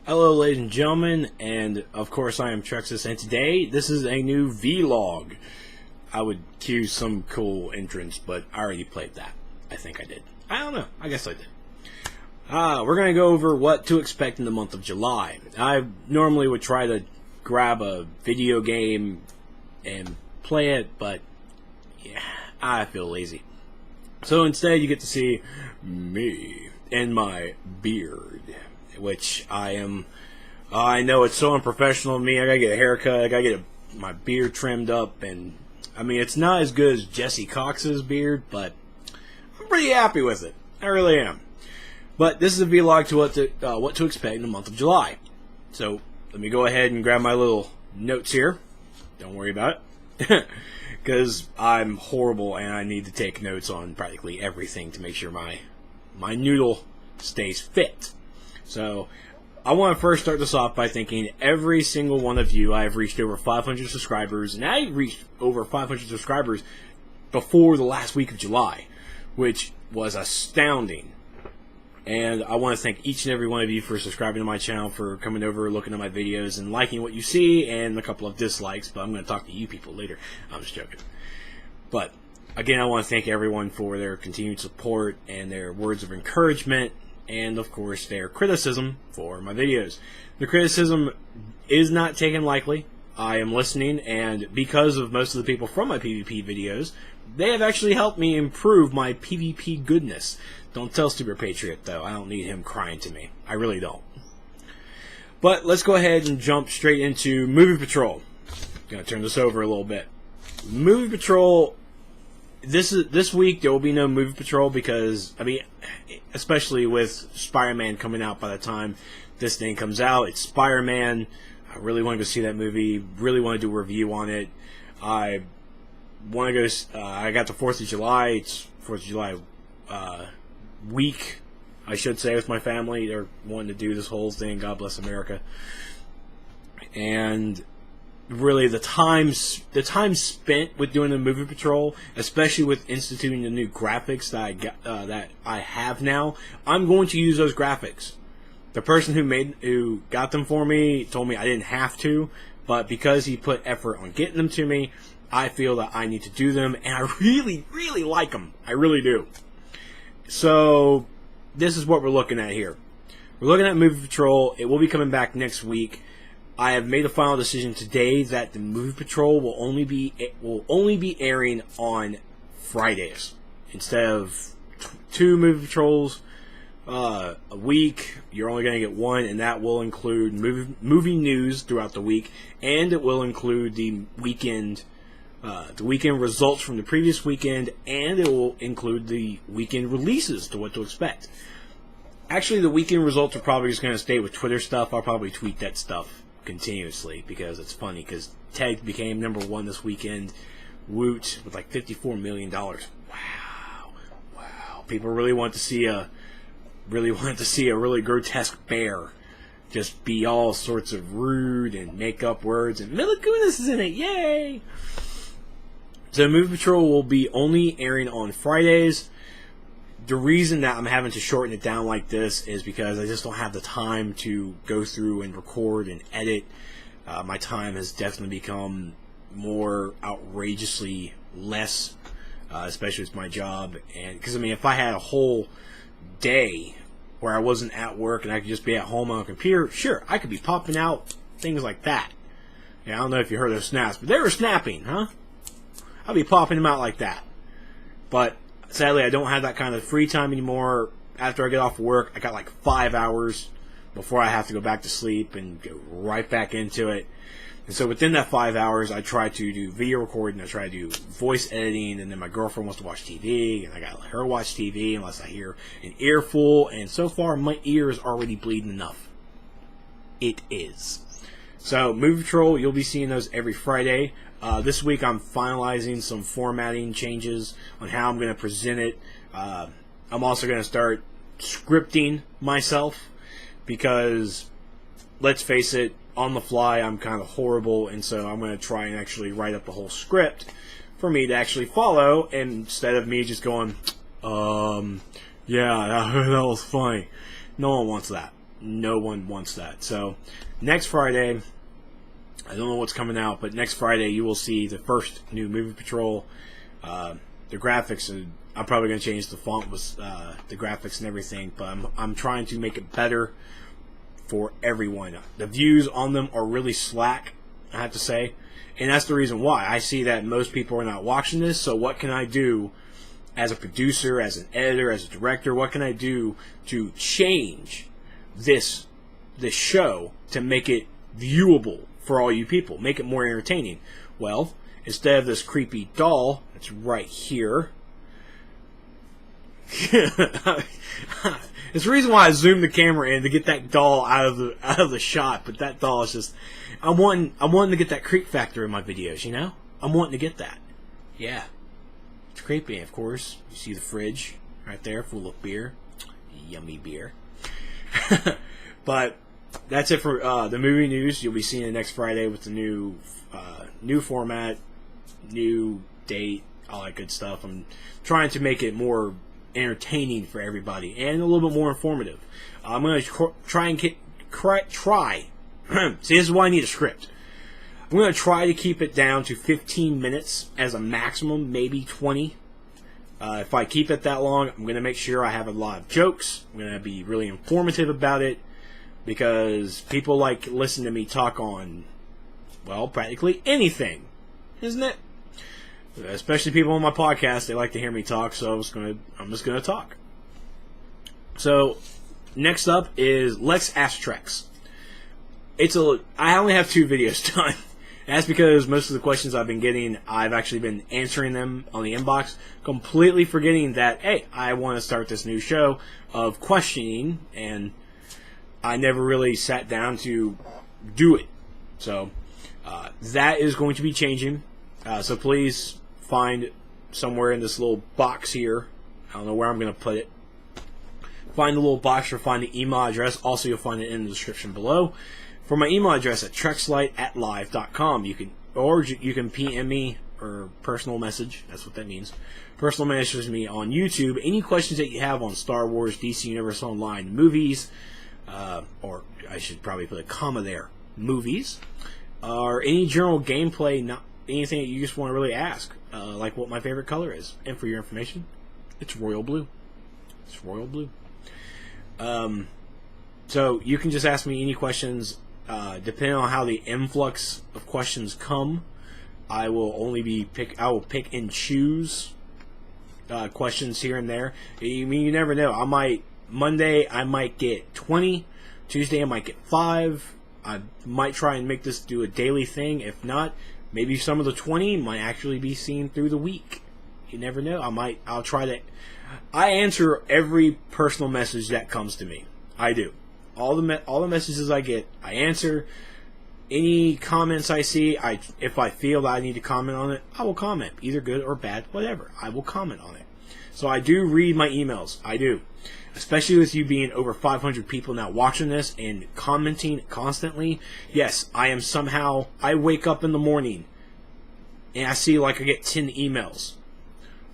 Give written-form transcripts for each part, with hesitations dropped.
Hello ladies and gentlemen, and of course I am Trexlight, and today this is a new vlog. I would cue some cool entrance, but I already played that. I think I did. I don't know. I guess I did. We're going to go over what to expect in the month of July. I normally would try to grab a video game and play it, but yeah, I feel lazy. So instead you get to see me and my beard, which I know it's so unprofessional of me. I gotta get a haircut, I gotta get my beard trimmed up, and I mean, it's not as good as Jesse Cox's beard, but I'm pretty happy with it. I really am. But this is a vlog to what to expect in the month of July. So let me go ahead and grab my little notes here. Don't worry about it, because I'm horrible and I need to take notes on practically everything to make sure my noodle stays fit. So I want to first start this off by thanking every single one of you. I have reached over 500 subscribers, and I reached over 500 subscribers before the last week of July, which was astounding. And I want to thank each and every one of you for subscribing to my channel, for coming over, looking at my videos, and liking what you see, and a couple of dislikes, but I'm going to talk to you people later. I'm just joking. But again, I want to thank everyone for their continued support and their words of encouragement, and of course their criticism for my videos. The criticism is not taken lightly. I am listening, and because of most of the people from my PvP videos, they have actually helped me improve my PvP goodness. Don't tell Super Patriot though, I don't need him crying to me. I really don't. But let's go ahead and jump straight into Movie Patrol. Gonna turn this over a little bit. Movie Patrol, this week there will be no Movie Patrol because, I mean, especially with Spider-Man coming out by the time this thing comes out. It's Spider-Man. I really want to go see that movie. Really want to do a review on it. I want to go. I got the 4th of July. It's 4th of July week, I should say, with my family. They're wanting to do this whole thing. God bless America. And really, the time spent with doing the Movie Patrol, especially with instituting the new graphics that I have now, I'm going to use those graphics. The person who got them for me told me I didn't have to, but because he put effort on getting them to me, I feel that I need to do them, and I really, really like them. I really do. So this is what we're looking at here. We're looking at Movie Patrol. It will be coming back next week. I have made a final decision today that the Movie Patrol will only be airing on Fridays instead of 2 Movie Patrols a week. You're only going to get one, and that will include movie news throughout the week, and it will include the weekend results from the previous weekend, and it will include the weekend releases to what to expect. Actually, the weekend results are probably just going to stay with Twitter stuff. I'll probably tweet that stuff continuously because it's funny, because Ted became #1 this weekend. Woot, with like $54 million. Wow. People really want to see a really grotesque bear just be all sorts of rude and make up words, and Mila Kunis is in it. Yay! So Movie Patrol will be only airing on Fridays. The reason that I'm having to shorten it down like this is because I just don't have the time to go through and record and edit. My time has definitely become more outrageously less, especially with my job. And because, I mean, if I had a whole day where I wasn't at work and I could just be at home on a computer, sure, I could be popping out things like that. Yeah, I don't know if you heard those snaps, but they were snapping, huh? I'll be popping them out like that. But sadly, I don't have that kind of free time anymore. After I get off work, I got like 5 hours before I have to go back to sleep and go right back into it. And so within that 5 hours, I try to do video recording, I try to do voice editing, and then my girlfriend wants to watch TV, and I gotta let her watch TV unless I hear an earful, and so far my ear is already bleeding enough. It is. So, Movie Patrol, you'll be seeing those every Friday. This week I'm finalizing some formatting changes on how I'm going to present it. I'm also going to start scripting myself because, let's face it, on the fly I'm kind of horrible, and so I'm going to try and actually write up the whole script for me to actually follow, instead of me just going, yeah, that was funny. No one wants that. no one wants that. So next Friday, I don't know what's coming out, but next Friday you will see the first new Movie Patrol. The graphics, I'm probably going to change the font with the graphics and everything, but I'm trying to make it better for everyone. The views on them are really slack, I have to say, and that's the reason why. I see that most people are not watching this, so what can I do as a producer, as an editor, as a director? What can I do to change this show to make it viewable for all you people, make it more entertaining? Well, instead of this creepy doll that's right here, it's the reason why I zoomed the camera in to get that doll out of the shot. But that doll is just, I'm wanting to get that creep factor in my videos. You know, I'm wanting to get that. Yeah, it's creepy. Of course, you see the fridge right there full of beer, yummy beer. But that's it for the movie news. You'll be seeing it next Friday with the new format, new date, all that good stuff. I'm trying to make it more entertaining for everybody and a little bit more informative. I'm going to try and try. See, this is why I need a script. I'm going to try to keep it down to 15 minutes as a maximum, maybe 20. If I keep it that long, I'm going to make sure I have a lot of jokes. I'm going to be really informative about it, because people like listen to me talk on, well, practically anything, isn't it? Especially people on my podcast, they like to hear me talk, so I'm just gonna talk. So next up is Lex Asks Trex. I only have 2 videos done. That's because most of the questions I've been getting, I've actually been answering them on the inbox, completely forgetting that, hey, I want to start this new show of questioning, and I never really sat down to do it. So that is going to be changing. So please find somewhere in this little box here. I don't know where I'm going to put it. Find the little box or find the email address. Also, you'll find it in the description below. For my email address at trexlight@live.com. You can PM me or personal message. That's what that means. Personal message me on YouTube. Any questions that you have on Star Wars, DC Universe Online, movies, or I should probably put a comma there, movies, or any general gameplay, not anything that you just want to really ask, like what my favorite color is. And for your information, it's royal blue. It's royal blue. So you can just ask me any questions. Depending on how the influx of questions come, I will pick and choose questions here and there. I mean, you never know. Monday I might get 20. Tuesday I might get 5. I might try and make this do a daily thing. If not, maybe some of the 20 might actually be seen through the week. You never know. I'll try to. I answer every personal message that comes to me. I do. All the messages I get, I answer. Any comments I see, if I feel that I need to comment on it, I will comment, either good or bad, whatever. I will comment on it. So I do read my emails. I do. Especially with you being over 500 people now watching this and commenting constantly. Yes, I wake up in the morning and I see I get 10 emails.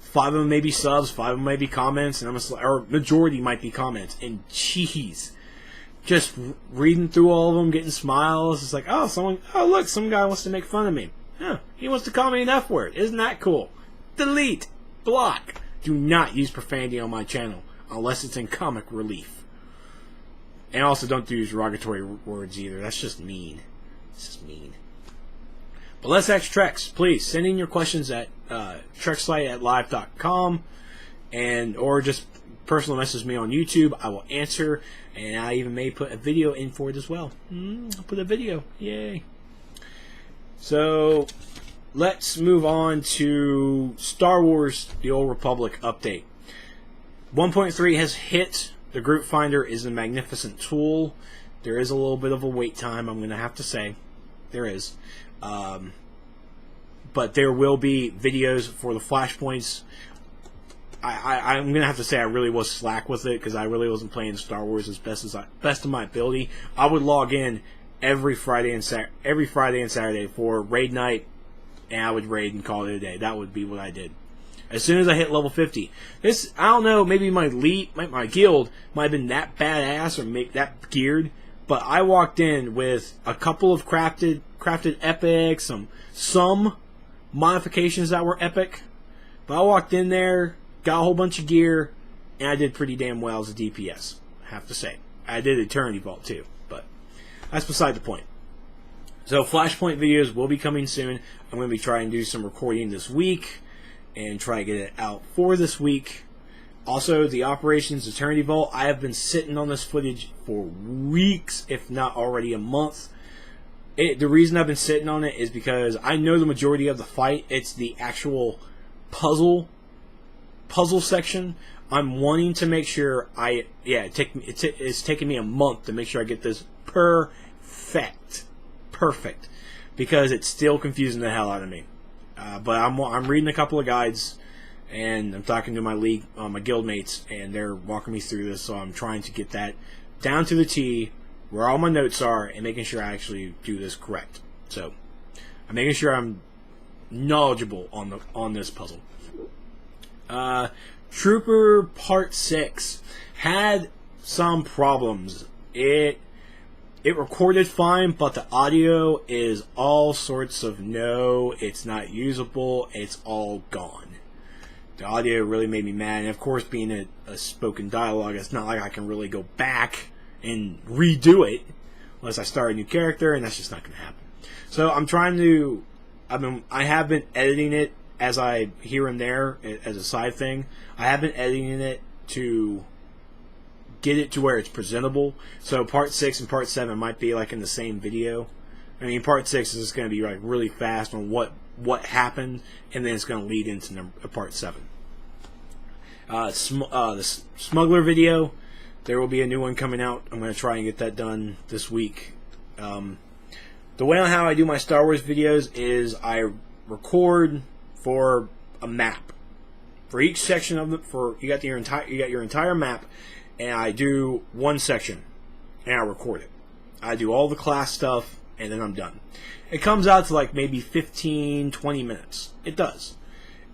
5 of them may be subs, 5 of them may be comments, and or majority might be comments. And jeez, just reading through all of them, getting smiles. It's like, oh, look, some guy wants to make fun of me. Huh, he wants to call me an F word. Isn't that cool? Delete. Block. Do not use profanity on my channel unless it's in comic relief. And also don't use derogatory words either. That's just mean. It's just mean. But let's ask Trex. Please send in your questions at trexlight@live.com, or just personal message me on YouTube. I will answer, and I even may put a video in for it as well. I'll put a video. Yay. So let's move on to Star Wars The Old Republic update. 1.3 has hit. The group finder is a magnificent tool. There is a little bit of a wait time, I'm going to have to say. There is. But there will be videos for the flashpoints. I'm going to have to say I really was slack with it because I really wasn't playing Star Wars as best of my ability. I would log in every Friday and Saturday for raid night, and I would raid and call it a day. That would be what I did. As soon as I hit level 50. This, I don't know, maybe my guild might have been that badass or make that geared, but I walked in with a couple of crafted epics, some modifications that were epic. But I walked in there, got a whole bunch of gear, and I did pretty damn well as a DPS, I have to say. I did Eternity Vault too, but that's beside the point. So Flashpoint videos will be coming soon. I'm going to be trying to do some recording this week and try to get it out for this week. Also, the Operations Eternity Vault, I have been sitting on this footage for weeks, if not already a month. The reason I've been sitting on it is because I know the majority of the fight. It's the actual puzzle section. I'm wanting to make sure it's taking me a month to make sure I get this perfect, because it's still confusing the hell out of me. But I'm reading a couple of guides, and I'm talking to my guild mates, and they're walking me through this. So I'm trying to get that down to the T, where all my notes are, and making sure I actually do this correct. So I'm making sure I'm knowledgeable on this puzzle. Trooper Part 6 had some problems. It recorded fine, but the audio is all sorts of no, it's not usable, it's all gone. The audio really made me mad, and of course, being a spoken dialogue, it's not like I can really go back and redo it unless I start a new character, and that's just not going to happen. So I'm trying to, I have been editing it as I here and there as a side thing. I have been editing it to get it to where it's presentable. So Part 6 and Part 7 might be like in the same video. I mean, Part 6 is just going to be like really fast on what happened, and then it's going to lead into Part 7. The Smuggler video, there will be a new one coming out. I'm going to try and get that done this week. The way on how I do my Star Wars videos is I record for a map. For each section of you got your entire map, and I do one section, and I record it. I do all the class stuff, and then I'm done. It comes out to like maybe 15-20 minutes. It does.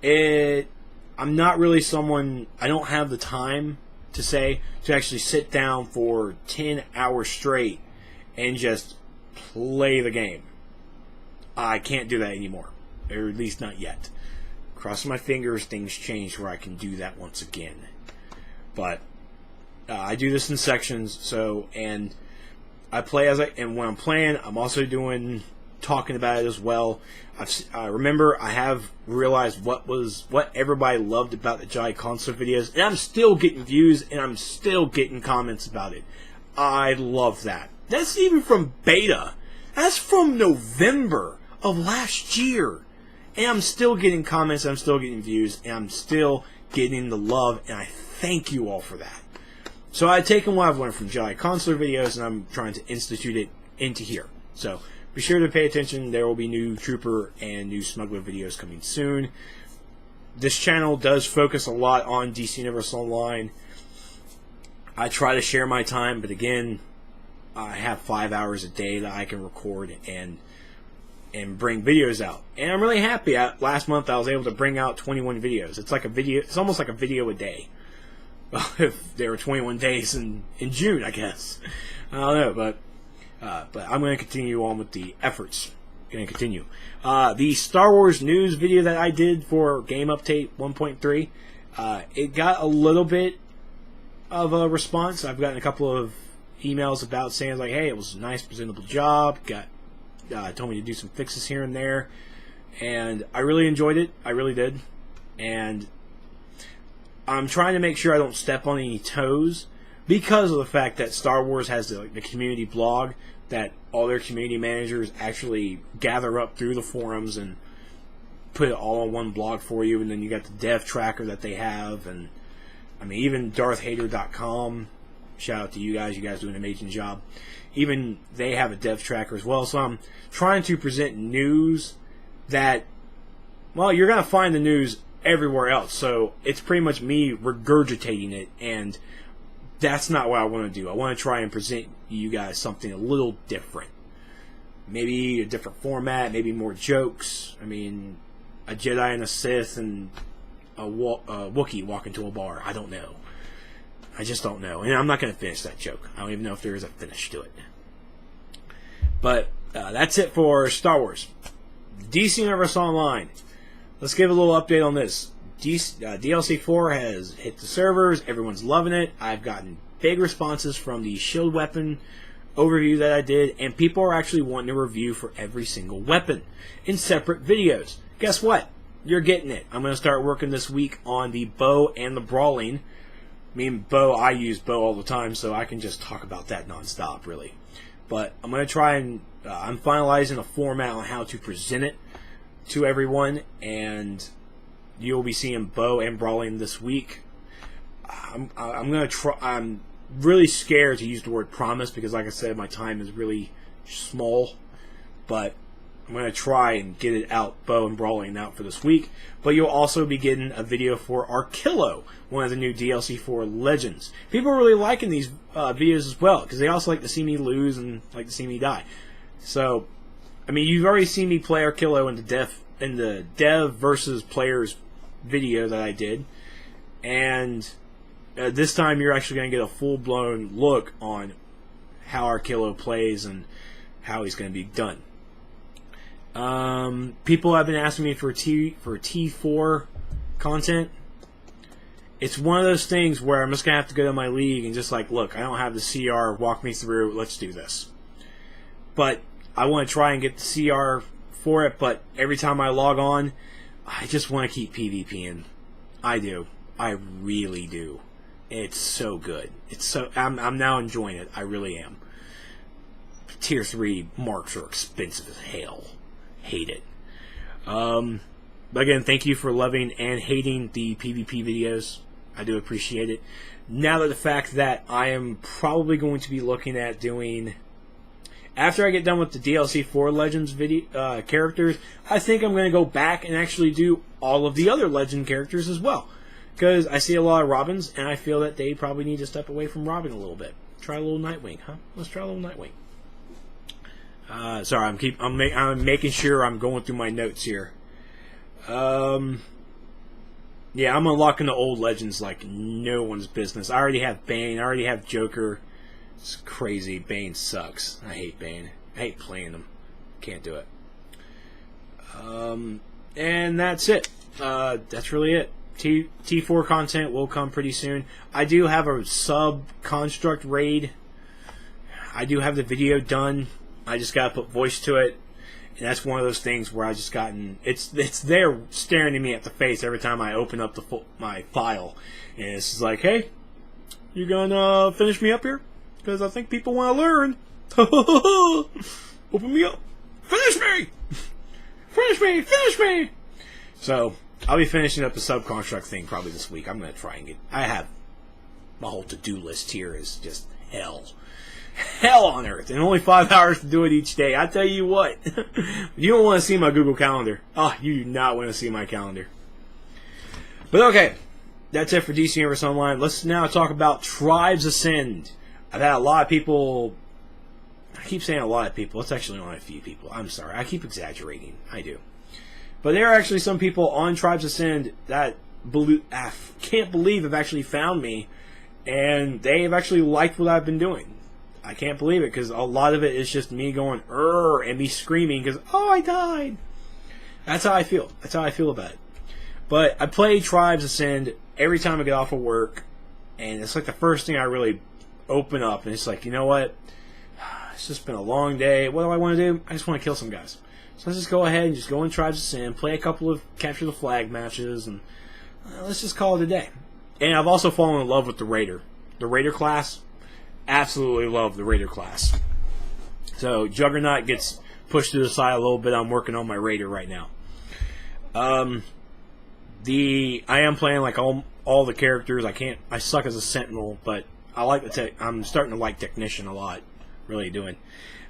I'm not really someone, I don't have the time to actually sit down for 10 hours straight and just play the game. I can't do that anymore, or at least not yet. Crossing my fingers, things change where I can do that once again. But I do this in sections, and I play and when I'm playing, I'm also talking about it as well. Remember, I have realized what everybody loved about the Jedi console videos, and I'm still getting views, and I'm still getting comments about it. I love that. That's even from beta. That's from November of last year. And I'm still getting comments, I'm still getting views, and I'm still getting the love, and I thank you all for that. So I've taken what I've learned from Jedi Consular videos, and I'm trying to institute it into here. So be sure to pay attention. There will be new Trooper and new Smuggler videos coming soon. This channel does focus a lot on DC Universe Online. I try to share my time, but again, I have 5 hours a day that I can record and bring videos out. And I'm really happy. Last month I was able to bring out 21 videos. It's like a video. It's almost like a video a day. Well, if there were 21 days in June, I guess. I don't know, but I'm going to continue on with the efforts. Going to continue. The Star Wars news video that I did for Game Update 1.3, it got a little bit of a response. I've gotten a couple of emails about saying like, "Hey, it was a nice, presentable job." Told me to do some fixes here and there, and I really enjoyed it. I really did, and I'm trying to make sure I don't step on any toes because of the fact that Star Wars has the community blog that all their community managers actually gather up through the forums and put it all on one blog for you, and then you got the dev tracker that they have, and I mean even DarthHater.com. Shout out to you guys. You guys do an amazing job. Even they have a dev tracker as well. So I'm trying to present news that, well, you're going to find the news everywhere else. So it's pretty much me regurgitating it, and that's not what I want to do. I want to try and present you guys something a little different. Maybe a different format, maybe more jokes. I mean, a Jedi and a Sith and Wookiee walk into a bar. I don't know. I just don't know. And I'm not going to finish that joke. I don't even know if there is a finish to it. But that's it for Star Wars. DC Universe Online. Let's give a little update on this. DLC 4 has hit the servers. Everyone's loving it. I've gotten big responses from the shield weapon overview that I did, and people are actually wanting a review for every single weapon in separate videos. Guess what? You're getting it. I'm going to start working this week on the bow and the brawling. I use bow all the time, so I can just talk about that nonstop, really. But I'm going to try and I'm finalizing a format on how to present it to everyone, and you'll be seeing bow and brawling this week. I'm going to try. I'm really scared to use the word promise because, like I said, my time is really small. But I'm going to try and get it out, bow and brawling out for this week. But you'll also be getting a video for Arkillo, one of the new DLC 4 Legends. People are really liking these videos as well because they also like to see me lose and like to see me die. So, I mean, you've already seen me play Arkillo in the dev versus players video that I did. And this time you're actually going to get a full-blown look on how Arkillo plays and how he's going to be done. People have been asking me for T4 content. It's one of those things where I'm just going to have to go to my league and just like, look, I don't have the CR, walk me through, let's do this. But I want to try and get the CR for it, but every time I log on, I just want to keep PvPing. I do. I really do. It's so good. I'm now enjoying it. I really am. Tier 3 marks are expensive as hell. Hate it. But again, thank you for loving and hating the PvP videos. I do appreciate it. Now that the fact that I am probably going to be looking at doing, after I get done with the DLC 4 Legends video characters, I think I'm going to go back and actually do all of the other Legend characters as well. Because I see a lot of Robins, and I feel that they probably need to step away from Robin a little bit. Try a little Nightwing, huh? Let's try a little Nightwing. Sorry, I'm making sure I'm going through my notes here. Yeah, I'm unlocking the old Legends like no one's business. I already have Bane. I already have Joker. It's crazy. Bane sucks. I hate Bane. I hate playing him. Can't do it. And that's it. That's really it. T4 content will come pretty soon. I do have a sub-construct raid. I do have the video done. I just gotta put voice to it. And that's one of those things where I just gotten... It's there staring at me at the face every time I open up my file. And it's just like, hey, you gonna finish me up here? Because I think people want to learn. Open me up. Finish me! Finish me! Finish me! So, I'll be finishing up the subconstruct thing probably this week. I'm going to try and get... I have... My whole to-do list here is just hell. Hell on earth. And only 5 hours to do it each day. I tell you what. You don't want to see my Google Calendar. Oh, you do not want to see my calendar. But okay. That's it for DC Universe Online. Let's now talk about Tribes Ascend. I've had a lot of people... I keep saying a lot of people. It's actually only a few people. I'm sorry. I keep exaggerating. I do. But there are actually some people on Tribes Ascend that I can't believe have actually found me, and they have actually liked what I've been doing. I can't believe it, because a lot of it is just me going, and me screaming, because, oh, I died. That's how I feel. That's how I feel about it. But I play Tribes Ascend every time I get off of work, and it's like the first thing I really open up, and it's like, you know what? It's just been a long day. What do I want to do? I just want to kill some guys. So let's just go ahead and just go in Tribes Ascend, play a couple of Capture the Flag matches, and let's just call it a day. And I've also fallen in love with the Raider. The Raider class. Absolutely love the Raider class. So Juggernaut gets pushed to the side a little bit. I'm working on my Raider right now. I am playing like all the characters. I suck as a Sentinel, but I like I'm starting to like Technician a lot. Really doing.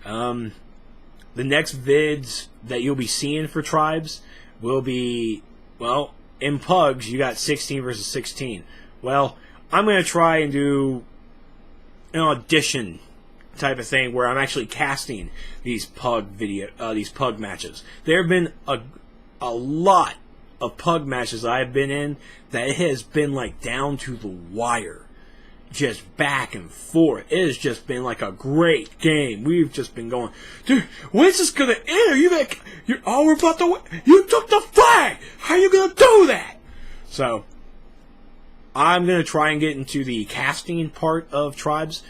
The next vids that you'll be seeing for Tribes will be, well, in Pugs, you got 16 versus 16. Well, I'm going to try and do an audition type of thing where I'm actually casting these Pug matches. There have been a lot of pug matches I've been in that it has been like down to the wire. Just back and forth. It has just been like a great game. We've just been going, dude, when's this gonna end? Are you like, we're about to win. You took the flag! How are you gonna do that? So, I'm gonna try and get into the casting part of Tribes.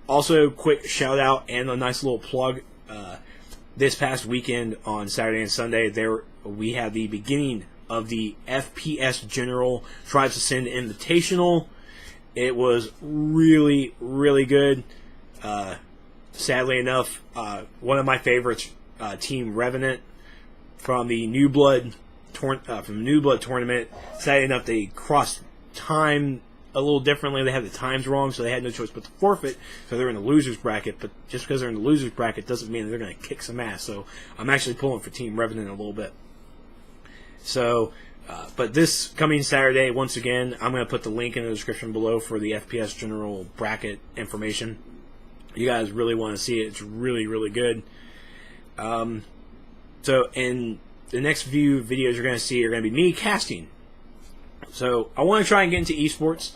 Also, quick shout out and a nice little plug. This past weekend on Saturday and Sunday, we had the beginning of the FPS General Tribes Ascend Invitational. It was really, really good. Sadly enough, one of my favorites, Team Revenant, from the New Blood tournament. Sadly enough, they crossed time a little differently. They had the times wrong, so they had no choice but to forfeit. So they're in the losers bracket. But just because they're in the losers bracket doesn't mean that they're going to kick some ass. So I'm actually pulling for Team Revenant a little bit. So. But this coming Saturday, once again, I'm going to put the link in the description below for the FPS General bracket information. You guys really want to see it. It's really, really good. So in the next few videos you're going to see are going to be me casting. So I want to try and get into esports.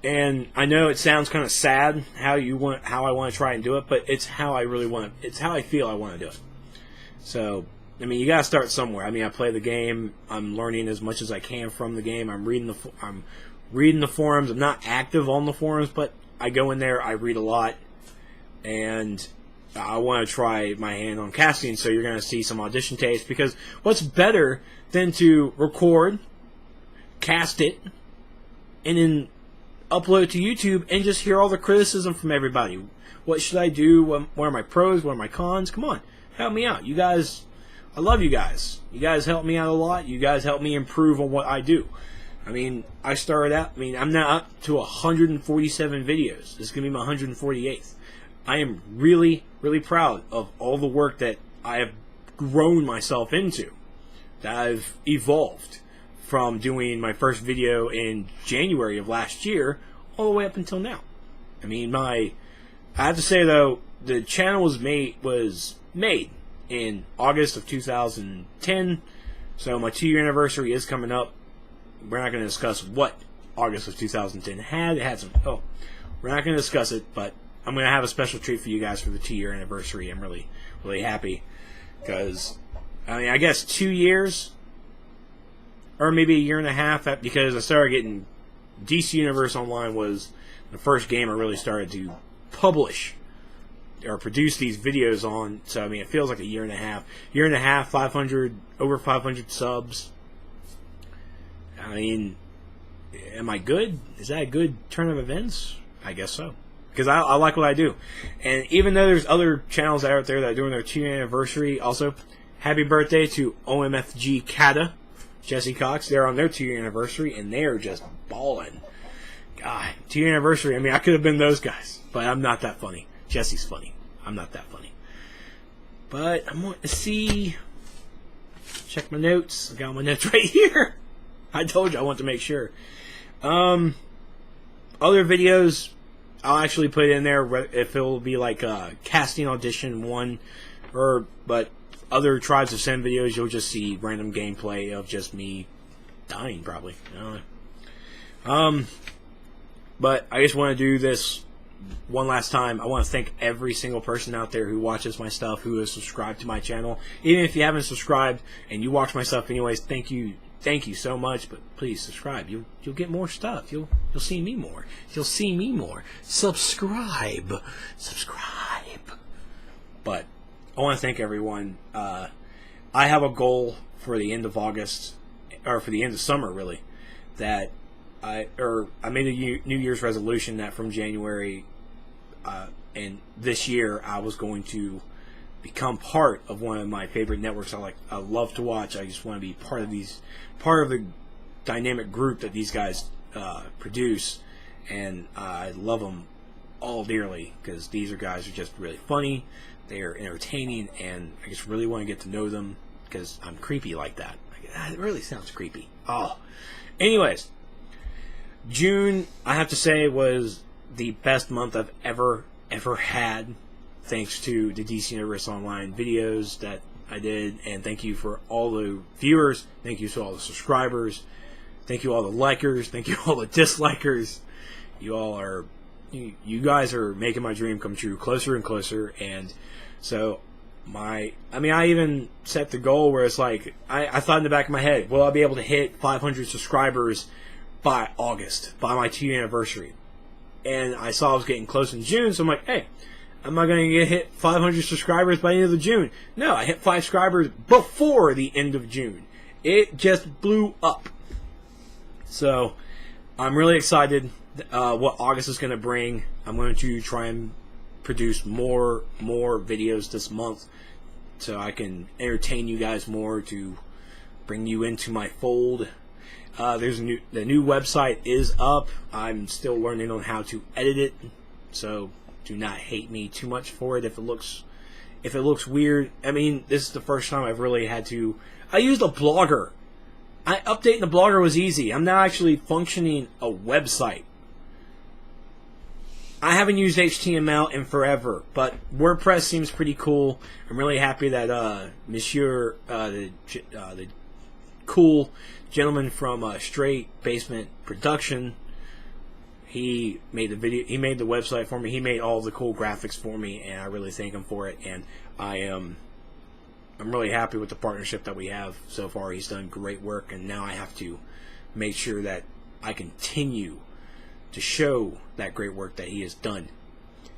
And I know it sounds kind of sad how I want to try and do it, but it's how I really want to, it's how I feel I want to do it. So I mean, you gotta start somewhere. I mean, I play the game. I'm learning as much as I can from the game. I'm reading the forums. I'm not active on the forums, but I go in there. I read a lot, and I want to try my hand on casting. So you're gonna see some audition tapes, because what's better than to record, cast it, and then upload it to YouTube and just hear all the criticism from everybody. What should I do? What are my pros? What are my cons? Come on, help me out, you guys. I love you guys. You guys help me out a lot. You guys help me improve on what I do. I mean, I started out, I'm now up to 147 videos. This is going to be my 148th. I am really, really proud of all the work that I have grown myself into. That I've evolved from doing my first video in January of last year all the way up until now. I mean, I have to say though, the channel was made in August of 2010, so my 2-year anniversary is coming up. We're not going to discuss what August of 2010 had. It had some, we're not going to discuss it, but I'm going to have a special treat for you guys for the 2-year anniversary. I'm really, really happy, because, I mean, I guess 2 years, or maybe a year and a half, because I started getting, DC Universe Online was the first game I really started to publish or produce these videos on. So I mean, it feels like a year and a half, 500, over 500 subs. I mean, am I good? Is that a good turn of events? I guess so, because I like what I do. And even though there's other channels out there that are doing their 2-year anniversary, also happy birthday to OMFG Kata, Jesse Cox. They're on their 2-year anniversary and they're just balling. God, 2-year anniversary. I mean, I could have been those guys, but I'm not that funny. Jesse's funny. I'm not that funny. But I'm going to see. Check my notes. I got my notes right here. I told you I want to make sure. Other videos, I'll actually put in there if it will be like a casting audition one, but other Tribes of Ascend videos, you'll just see random gameplay of just me dying, probably. I don't know. But I just want to do this one last time. I want to thank every single person out there who watches my stuff, who has subscribed to my channel. Even if you haven't subscribed and you watch my stuff anyways, thank you so much. But please subscribe. You'll get more stuff. You'll see me more. You'll see me more. Subscribe. But I want to thank everyone. I have a goal for the end of August, or for the end of summer, really, that I made a New Year's resolution that from January and this year I was going to become part of one of my favorite networks. I love to watch. I just want to be part of the dynamic group that these guys produce, and I love them all dearly, because these guys are just really funny. They are entertaining, and I just really want to get to know them, because I'm creepy like that. It really sounds creepy. Oh, anyways. June, I have to say, was the best month I've ever had, thanks to the DC Universe Online videos that I did, and thank you for all the viewers. Thank you to all the subscribers. Thank you all the likers. Thank you all the dislikers. You guys are making my dream come true closer and closer. And so I even set the goal where it's like, I thought in the back of my head, will I be able to hit 500 subscribers by August, by my 2-year anniversary? And I saw I was getting close in June, so I'm like, hey, am I going to hit 500 subscribers by the end of June? No, I hit 5 subscribers before the end of June. It just blew up. So I'm really excited what August is going to bring. I'm going to try and produce more videos this month so I can entertain you guys more, to bring you into my fold. The new website is up. I'm still learning on how to edit it, so do not hate me too much for it if it looks weird. I mean, this is the first time I've really had to. I used a blogger. Updating the blogger was easy. I'm now actually functioning a website. I haven't used HTML in forever, but WordPress seems pretty cool. I'm really happy that Monsieur, the cool gentleman from Straight Basement Production, he made the video. He made the website for me. He made all the cool graphics for me, and I really thank him for it. And I'm really happy with the partnership that we have so far. He's done great work, and now I have to make sure that I continue to show that great work that he has done.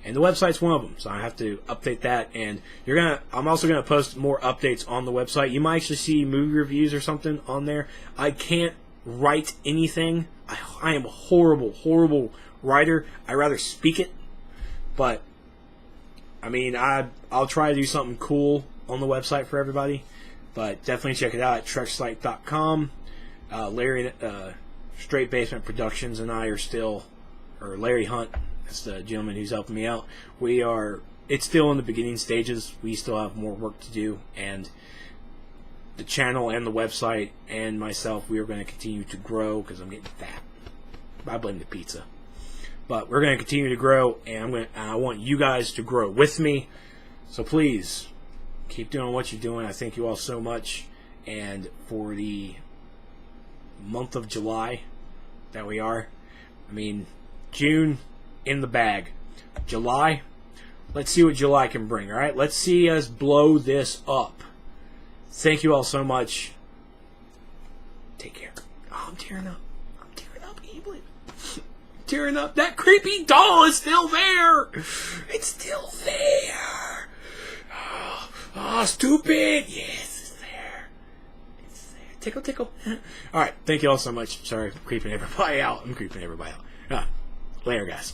And the website's one of them, so I have to update that. And I'm also gonna post more updates on the website. You might actually see movie reviews or something on there. I can't write anything. I am a horrible writer. I rather speak it. But I mean, I'll try to do something cool on the website for everybody. But definitely check it out at Trexlight.com. Larry, Straight Basement Productions, and I are still, or Larry Hunt, that's the gentleman who's helping me out. It's still in the beginning stages. We still have more work to do, and the channel and the website and myself, we are going to continue to grow because I'm getting fat. I blame the pizza. But we're going to continue to grow, and I want you guys to grow with me. So please, keep doing what you're doing. I thank you all so much. And for the month of July that we are, I mean, June in the bag. July, let's see what July can bring, all right? Let's see us blow this up. Thank you all so much. Take care. Oh, I'm tearing up. I'm tearing up. Can you believe it? I'm tearing up. That creepy doll is still there. It's still there. Oh, stupid. Yes, it's there. It's there. Tickle, tickle. All right. Thank you all so much. Sorry for creeping everybody out. I'm creeping everybody out. Later, guys.